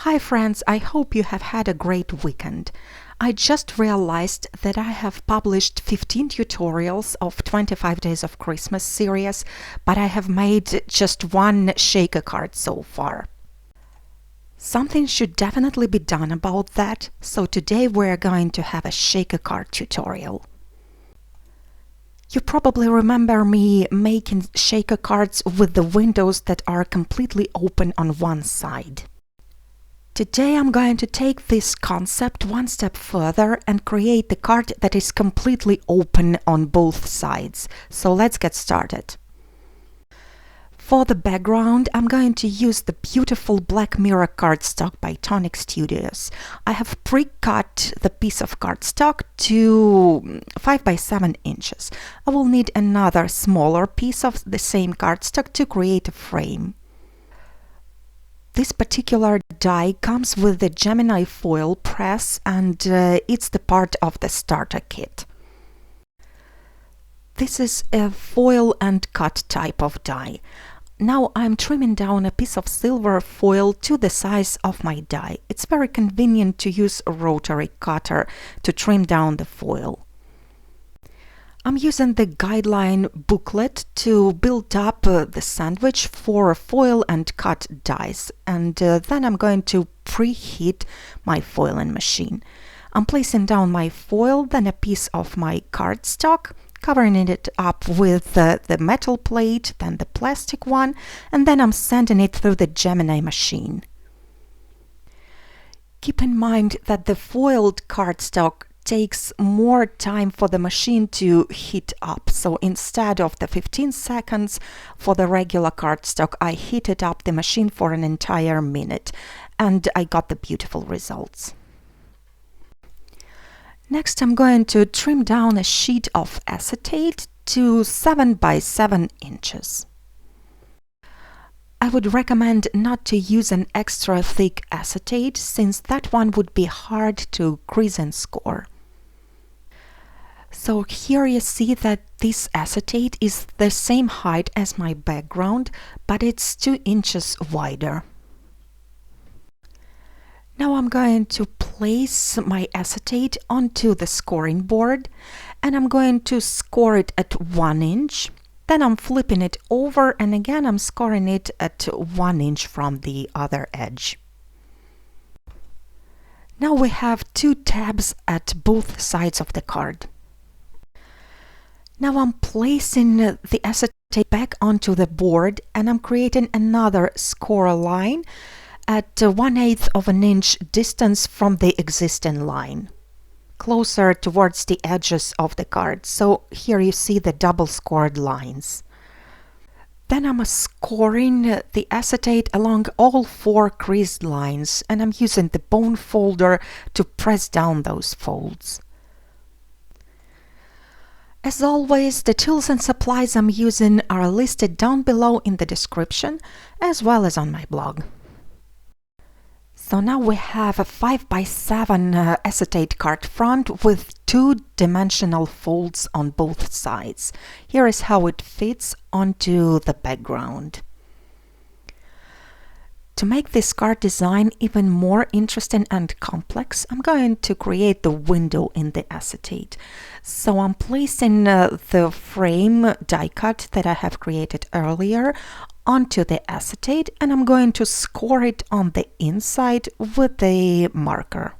Hi friends, I hope you have had a great weekend. I just realized that I have published 15 tutorials of 25 Days of Christmas series, but I have made just one shaker card so far. Something should definitely be done about that, so today we're going to have a shaker card tutorial. You probably remember me making shaker cards with the windows that are completely open on one side. Today I'm going to take this concept one step further and create the card that is completely open on both sides. So let's get started. For the background, I'm going to use the beautiful black mirror cardstock by Tonic Studios. I have pre-cut the piece of cardstock to 5 by 7 inches. I will need another smaller piece of the same cardstock to create a frame. This particular die comes with the Gemini FoilPress and it's the part of the starter kit. This is a foil and cut type of die. Now I'm trimming down a piece of silver foil to the size of my die. It's very convenient to use a rotary cutter to trim down the foil. I'm using the guideline booklet to build up the sandwich for foil and cut dies, and then I'm going to preheat my foiling machine. I'm placing down my foil, then a piece of my cardstock, covering it up with the metal plate, then the plastic one, and then I'm sending it through the Gemini machine. Keep in mind that the foiled cardstock takes more time for the machine to heat up. So instead of the 15 seconds for the regular cardstock, I heated up the machine for an entire minute and I got the beautiful results. Next, I'm going to trim down a sheet of acetate to 7 by 7 inches. I would recommend not to use an extra thick acetate since that one would be hard to crease and score. So here you see that this acetate is the same height as my background, but it's 2 inches wider. Now I'm going to place my acetate onto the scoring board and I'm going to score it at 1 inch. Then I'm flipping it over and again I'm scoring it at 1 inch from the other edge. Now we have 2 tabs at both sides of the card. Now I'm placing the acetate back onto the board and I'm creating another score line at 1/8 of an inch distance from the existing line, closer towards the edges of the card. So here you see the double scored lines. Then I'm scoring the acetate along all 4 creased lines and I'm using the bone folder to press down those folds. As always, the tools and supplies I'm using are listed down below in the description, as well as on my blog. So now we have a 5 by 7 acetate card front with 2-dimensional folds on both sides. Here is how it fits onto the background. To make this card design even more interesting and complex, I'm going to create the window in the acetate. So I'm placing the frame die cut that I have created earlier onto the acetate and I'm going to score it on the inside with the marker.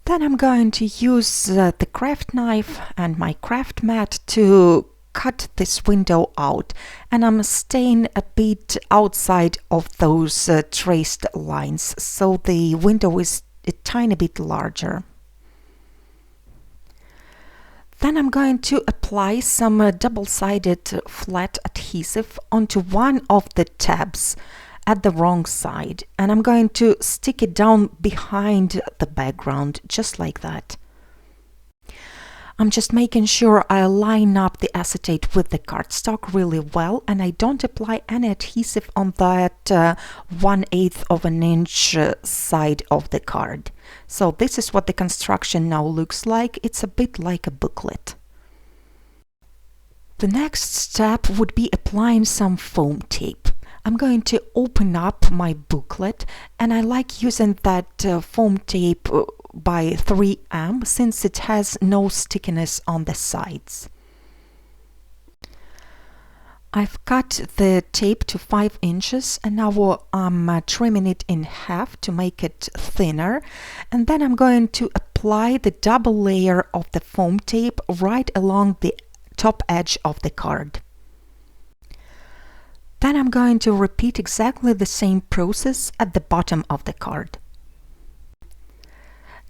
Then I'm going to use the craft knife and my craft mat to cut this window out, and I'm staying a bit outside of those traced lines, so the window is a tiny bit larger. Then I'm going to apply some double-sided flat adhesive onto one of the tabs at the wrong side, and I'm going to stick it down behind the background, just like that. I'm just making sure I line up the acetate with the cardstock really well and I don't apply any adhesive on that 1/8 of an inch side of the card. So this is what the construction now looks like. It's a bit like a booklet. The next step would be applying some foam tape. I'm going to open up my booklet, and I like using that foam tape by 3M since it has no stickiness on the sides. I've cut the tape to 5 inches, and now I'm trimming it in half to make it thinner, and then I'm going to apply the double layer of the foam tape right along the top edge of the card. Then I'm going to repeat exactly the same process at the bottom of the card.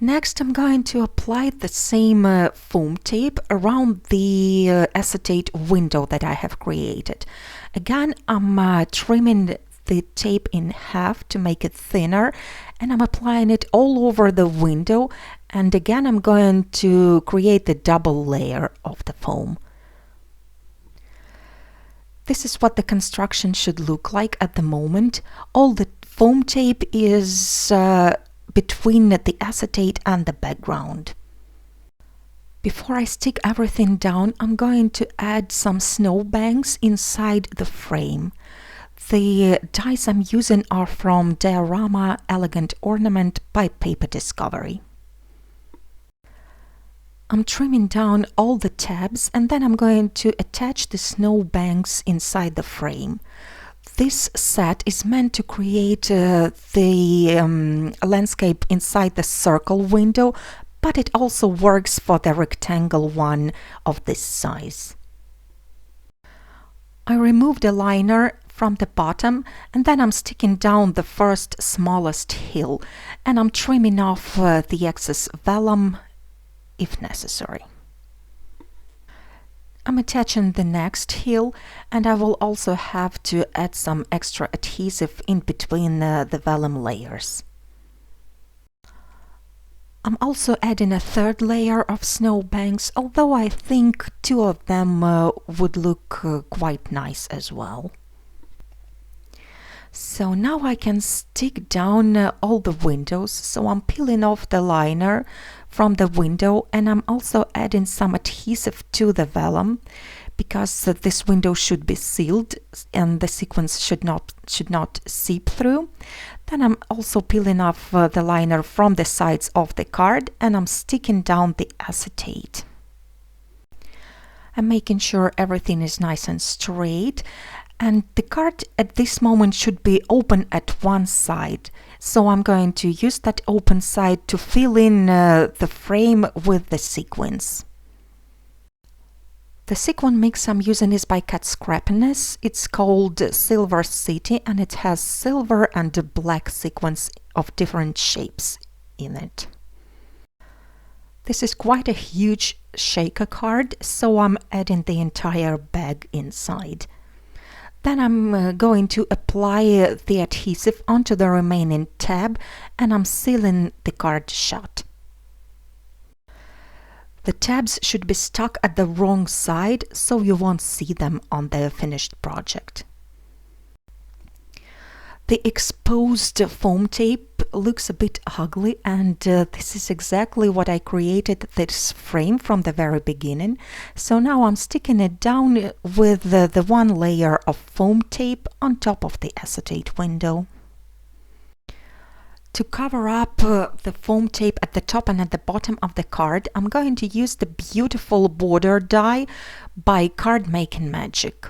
Next, I'm going to apply the same foam tape around the acetate window that I have created. Again, I'm trimming the tape in half to make it thinner, and I'm applying it all over the window, and again I'm going to create the double layer of the foam. This is what the construction should look like at the moment. All the foam tape is between the acetate and the background. Before I stick everything down, I'm going to add some snowbanks inside the frame. The dies I'm using are from Diorama Elegant Ornament by Paper Discovery. I'm trimming down all the tabs, and then I'm going to attach the snowbanks inside the frame. This set is meant to create the landscape inside the circle window, but it also works for the rectangle one of this size. I removed the liner from the bottom, and then I'm sticking down the first smallest hill, and I'm trimming off the excess vellum if necessary. I'm attaching the next hill, and I will also have to add some extra adhesive in between the vellum layers. I'm also adding a third layer of snowbanks, although I think 2 of them would look quite nice as well. So now I can stick down all the windows, so I'm peeling off the liner from the window, and I'm also adding some adhesive to the vellum because this window should be sealed and the sequins should not seep through. Then I'm also peeling off the liner from the sides of the card, and I'm sticking down the acetate. I'm making sure everything is nice and straight, and the card at this moment should be open at one side. So I'm going to use that open side to fill in the frame with the sequins. The sequin mix I'm using is by Cut Scrappiness. It's called Silver City, and it has silver and black sequins of different shapes in it. This is quite a huge shaker card, so I'm adding the entire bag inside. Then I'm going to apply the adhesive onto the remaining tab, and I'm sealing the card shut. The tabs should be stuck at the wrong side, so you won't see them on the finished project. The exposed foam tape looks a bit ugly, and this is exactly what I created this frame from the very beginning. So now I'm sticking it down with the one layer of foam tape on top of the acetate window. To cover up the foam tape at the top and at the bottom of the card, I'm going to use the beautiful border die by Card Making Magic.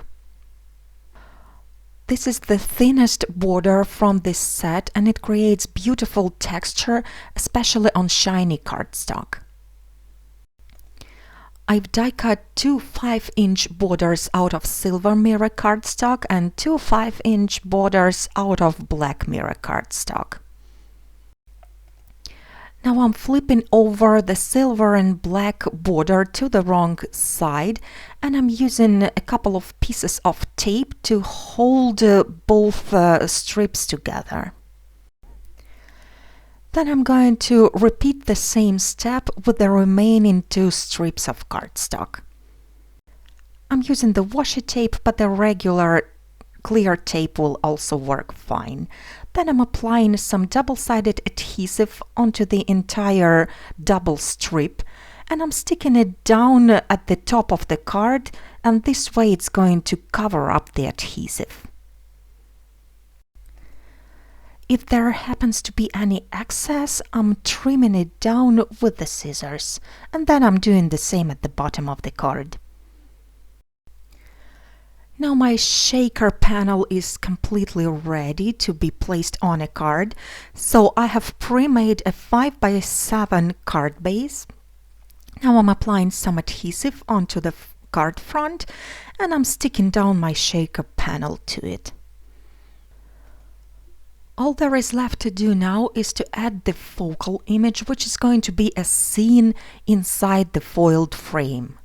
This is the thinnest border from this set, and it creates beautiful texture, especially on shiny cardstock. I've die cut 2 5-inch borders out of silver mirror cardstock and 2 5-inch borders out of black mirror cardstock. Now I'm flipping over the silver and black border to the wrong side, and I'm using a couple of pieces of tape to hold both strips together. Then I'm going to repeat the same step with the remaining 2 strips of cardstock. I'm using the washi tape, but the regular clear tape will also work fine. Then I'm applying some double-sided adhesive onto the entire double strip, and I'm sticking it down at the top of the card, and this way it's going to cover up the adhesive. If there happens to be any excess, I'm trimming it down with the scissors, and then I'm doing the same at the bottom of the card. Now my shaker panel is completely ready to be placed on a card, so I have pre-made a 5x7 card base. Now I'm applying some adhesive onto the card front, and I'm sticking down my shaker panel to it. All there is left to do now is to add the focal image, which is going to be a scene inside the foiled frame.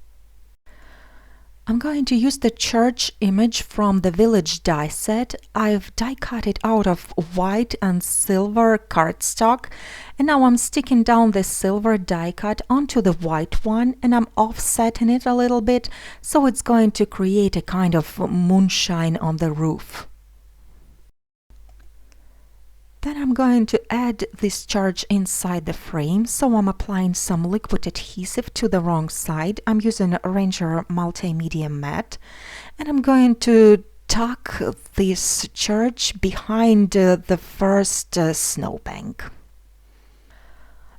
I'm going to use the church image from the Village die set. I've die cut it out of white and silver cardstock, and now I'm sticking down the silver die cut onto the white one, and I'm offsetting it a little bit, so it's going to create a kind of moonshine on the roof. Then I'm going to add this charge inside the frame, so I'm applying some liquid adhesive to the wrong side. I'm using a Ranger Multimedia Matte, and I'm going to tuck this charge behind the first snowbank.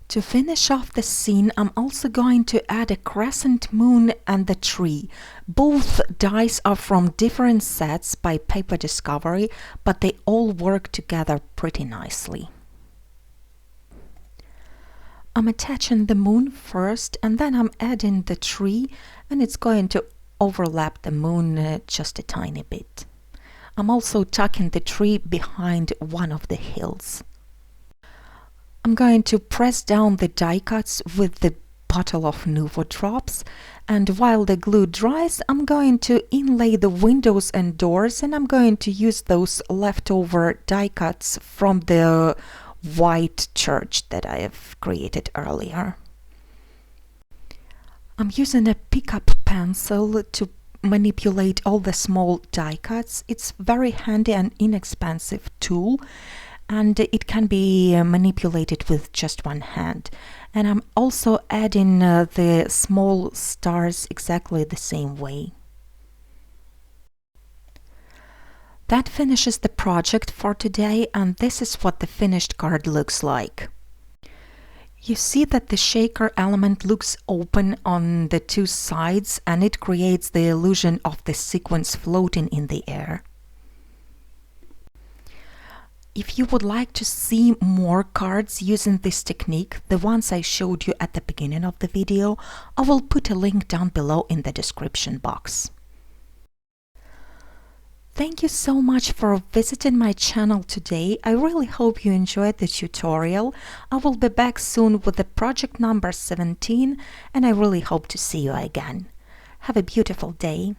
To finish off the scene, I'm also going to add a crescent moon and the tree. Both dies are from different sets by Paper Discovery, but they all work together pretty nicely. I'm attaching the moon first, and then I'm adding the tree, and it's going to overlap the moon just a tiny bit. I'm also tucking the tree behind one of the hills. I'm going to press down the die cuts with the bottle of Nuvo drops, and while the glue dries, I'm going to inlay the windows and doors, and I'm going to use those leftover die cuts from the white church that I have created earlier. I'm using a pickup pencil to manipulate all the small die cuts. It's very handy and inexpensive tool, and it can be manipulated with just one hand. And I'm also adding the small stars exactly the same way. That finishes the project for today, and this is what the finished card looks like. You see that the shaker element looks open on the two sides, and it creates the illusion of the sequins floating in the air. If you would like to see more cards using this technique, the ones I showed you at the beginning of the video, I will put a link down below in the description box. Thank you so much for visiting my channel today. I really hope you enjoyed the tutorial. I will be back soon with the project number 17, and I really hope to see you again. Have a beautiful day.